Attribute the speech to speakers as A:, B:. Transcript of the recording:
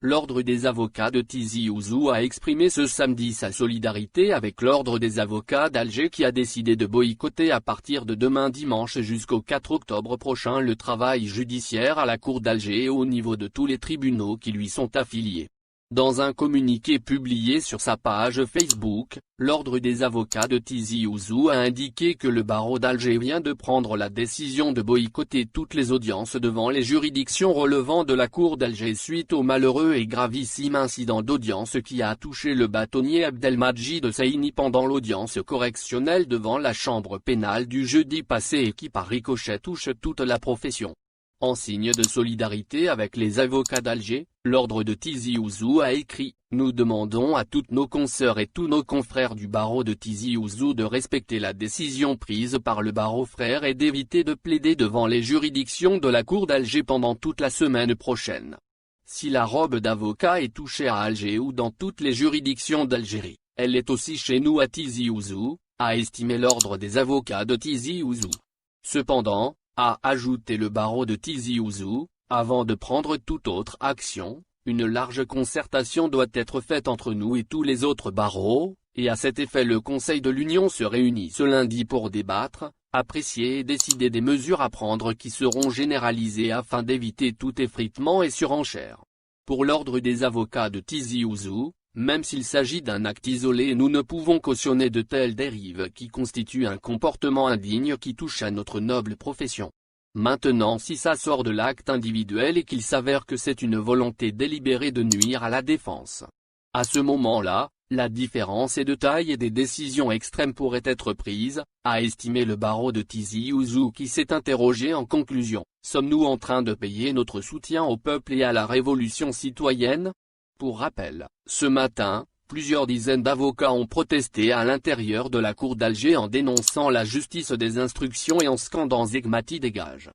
A: L'Ordre des avocats de Tizi Ouzou a exprimé ce samedi sa solidarité avec l'Ordre des avocats d'Alger qui a décidé de boycotter à partir de demain dimanche jusqu'au 4 octobre prochain le travail judiciaire à la Cour d'Alger et au niveau de tous les tribunaux qui lui sont affiliés. Dans un communiqué publié sur sa page Facebook, l'Ordre des avocats de Tizi Ouzou a indiqué que le barreau d'Alger vient de prendre la décision de boycotter toutes les audiences devant les juridictions relevant de la Cour d'Alger suite au malheureux et gravissime incident d'audience qui a touché le bâtonnier Abdelmadjid Saini pendant l'audience correctionnelle devant la chambre pénale du jeudi passé et qui par ricochet touche toute la profession. En signe de solidarité avec les avocats d'Alger, l'Ordre de Tizi Ouzou a écrit « Nous demandons à toutes nos consoeurs et tous nos confrères du barreau de Tizi Ouzou de respecter la décision prise par le barreau frère et d'éviter de plaider devant les juridictions de la Cour d'Alger pendant toute la semaine prochaine. Si la robe d'avocat est touchée à Alger ou dans toutes les juridictions d'Algérie, elle est aussi chez nous à Tizi Ouzou », a estimé l'Ordre des avocats de Tizi Ouzou. Cependant, a ajouté le barreau de Tizi Ouzou, avant de prendre toute autre action, une large concertation doit être faite entre nous et tous les autres barreaux, et à cet effet le Conseil de l'Union se réunit ce lundi pour débattre, apprécier et décider des mesures à prendre qui seront généralisées afin d'éviter tout effritement et surenchère. Pour l'Ordre des avocats de Tizi Ouzou, même s'il s'agit d'un acte isolé, nous ne pouvons cautionner de telles dérives qui constituent un comportement indigne qui touche à notre noble profession. Maintenant, si ça sort de l'acte individuel et qu'il s'avère que c'est une volonté délibérée de nuire à la défense, à ce moment-là, la différence est de taille et des décisions extrêmes pourraient être prises, a estimé le barreau de Tizi Ouzou qui s'est interrogé en conclusion. Sommes-nous en train de payer notre soutien au peuple et à la révolution citoyenne ? Pour rappel, ce matin, plusieurs dizaines d'avocats ont protesté à l'intérieur de la Cour d'Alger en dénonçant la justice des instructions et en scandant Zegmati dégage.